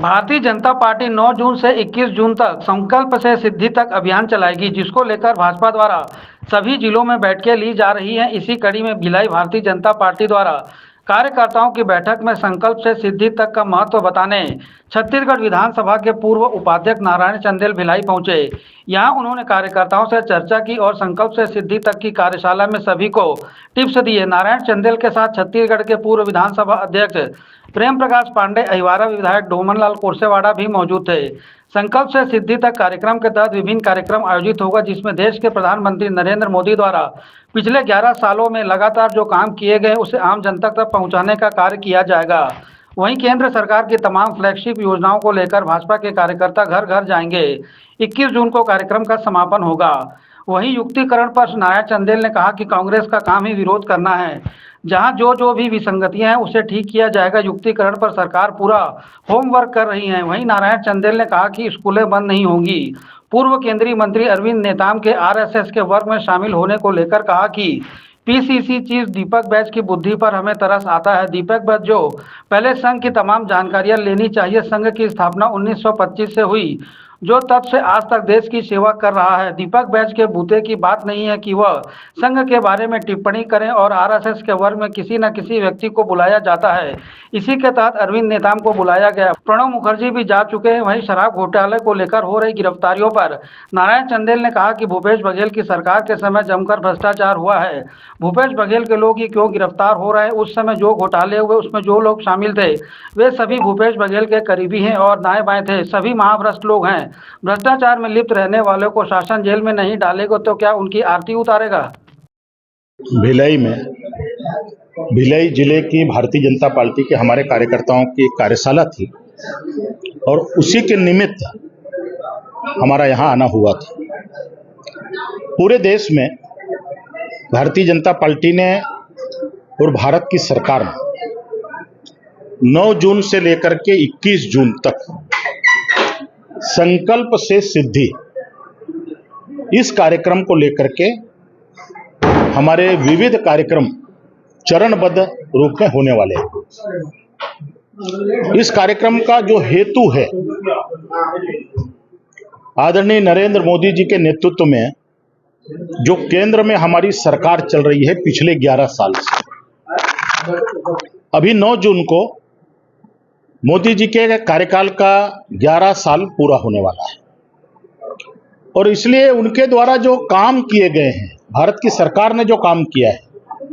Bharatiya Janata party 9 जून से 21 जून तक संकल्प से सिद्धि तक अभियान चलाएगी, जिसको लेकर भाजपा द्वारा सभी जिलों में बैठकें ली जा रही हैं। इसी कड़ी में भिलाई भारतीय जनता पार्टी द्वारा कार्यकर्ताओं की बैठक में संकल्प से सिद्धि तक का महत्व बताने छत्तीसगढ़ विधानसभा के पूर्व उपाध्यक्ष नारायण चंदेल भिलाई पहुंचे। यहां उन्होंने कार्यकर्ताओं से चर्चा की और संकल्प से सिद्धि तक की कार्यशाला में सभी को टिप्स दिए। नारायण चंदेल के साथ छत्तीसगढ़ के पूर्व विधानसभा अध्यक्ष प्रेम प्रकाश पांडे, अहिवारा विधायक डोमनलाल कोरसेवाड़ा भी मौजूद थे। संकल्प से सिद्धि तक कार्यक्रम के तहत विभिन्न कार्यक्रम आयोजित होगा, जिसमें देश के प्रधानमंत्री नरेंद्र मोदी द्वारा पिछले 11 सालों में लगातार जो काम किए गए उसे आम जनता तक पहुंचाने का कार्य किया जाएगा। वहीं केंद्र सरकार की तमाम फ्लैगशिप योजनाओं को लेकर भाजपा के कार्यकर्ता घर घर जाएंगे। 21 जून को कार्यक्रम का समापन होगा। वहीं युक्तिकरण पर नारायण चंदेल ने कहा कि कांग्रेस का काम ही विरोध करना है। जहां जो भी विसंगतियां हैं उसे ठीक किया जाएगा। युक्तिकरण पर सरकार पूरा होमवर्क कर रही है। वहीं नारायण चंदेल ने कहा कि स्कूलें बंद नहीं होंगी। पूर्व केंद्रीय मंत्री अरविंद नेताम के आरएसएस के वर्ग में शामिल होने को लेकर कहा कि पीसीसी चीफ दीपक बैज की बुद्धि पर हमें तरस आता है। दीपक बैज जो पहले संघ की तमाम जानकारियां लेनी चाहिए। संघ की स्थापना 1925 से हुई, जो तब से आज तक देश की सेवा कर रहा है। दीपक बैज के बूते की बात नहीं है कि वह संघ के बारे में टिप्पणी करें और आरएसएस के वर्ग में किसी न किसी व्यक्ति को बुलाया जाता है। इसी के तहत अरविंद नेताम को बुलाया गया। प्रणब मुखर्जी भी जा चुके हैं। वहीं शराब घोटाले को लेकर हो रही गिरफ्तारियों पर नारायण चंदेल ने कहा कि भूपेश बघेल की सरकार के समय जमकर भ्रष्टाचार हुआ है। भूपेश बघेल के लोग ही क्यों गिरफ्तार हो रहे हैं? उस समय जो घोटाले हुए उसमें जो लोग शामिल थे वे सभी भूपेश बघेल के करीबी हैं और दाएं बाएं थे। सभी महाभ्रष्ट लोग हैं। भ्रष्टाचार में लिप्त रहने वालों को शासन जेल में नहीं डालेगा तो क्या उनकी आरती उतारेगा? भिलाई जिले की भारतीय जनता पार्टी के हमारे कार्यकर्ताओं की एक कार्यशाला थी और उसी के निमित्त हमारा यहाँ आना हुआ था। पूरे देश में भारतीय जनता पार्टी ने और भारत की सरकार ने 9 जून से लेकर के 21 जून तक संकल्प से सिद्धि इस कार्यक्रम को लेकर के हमारे विविध कार्यक्रम चरणबद्ध रूप में होने वाले हैं। इस कार्यक्रम का जो हेतु है, आदरणीय नरेंद्र मोदी जी के नेतृत्व में जो केंद्र में हमारी सरकार चल रही है पिछले 11 साल से, अभी 9 जून को मोदी जी के कार्यकाल का 11 साल पूरा होने वाला है और इसलिए उनके द्वारा जो काम किए गए हैं, भारत की सरकार ने जो काम किया है,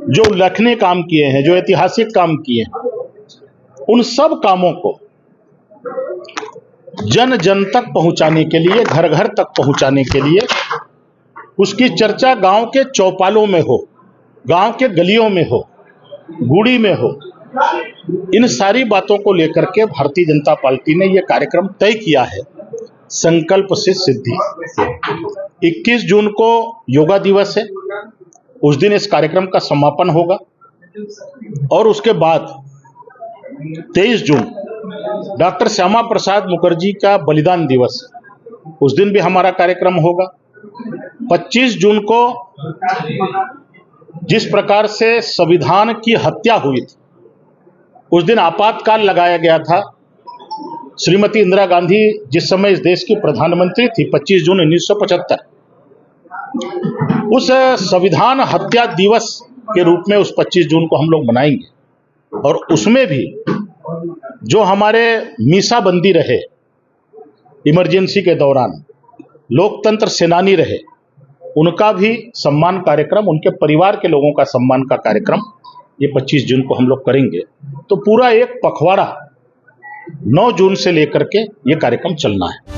जो उल्लेखनीय काम किए हैं, जो ऐतिहासिक काम किए हैं, उन सब कामों को जन जन तक पहुंचाने के लिए, घर घर तक पहुंचाने के लिए उसकी चर्चा गांव के चौपालों में हो, गांव के गलियों में हो, गुड़ी में हो। इन सारी बातों को लेकर के भारतीय जनता पार्टी ने यह कार्यक्रम तय किया है, संकल्प से सिद्धि। 21 जून को योगा दिवस है, उस दिन इस कार्यक्रम का समापन होगा और उसके बाद 23 जून डॉक्टर श्यामा प्रसाद मुखर्जी का बलिदान दिवस, उस दिन भी हमारा कार्यक्रम होगा। 25 जून को जिस प्रकार से संविधान की हत्या हुई थी, उस दिन आपातकाल लगाया गया था। श्रीमती इंदिरा गांधी जिस समय इस देश की प्रधानमंत्री थी, 25 जून 1975, उस संविधान हत्या दिवस के रूप में उस 25 जून को हम लोग मनाएंगे और उसमें भी जो हमारे मीसाबंदी रहे, इमरजेंसी के दौरान लोकतंत्र सेनानी रहे, उनका भी सम्मान कार्यक्रम, उनके परिवार के लोगों का सम्मान का कार्यक्रम ये 25 जून को हम लोग करेंगे। तो पूरा एक पखवाड़ा 9 जून से लेकर के ये कार्यक्रम चलना है।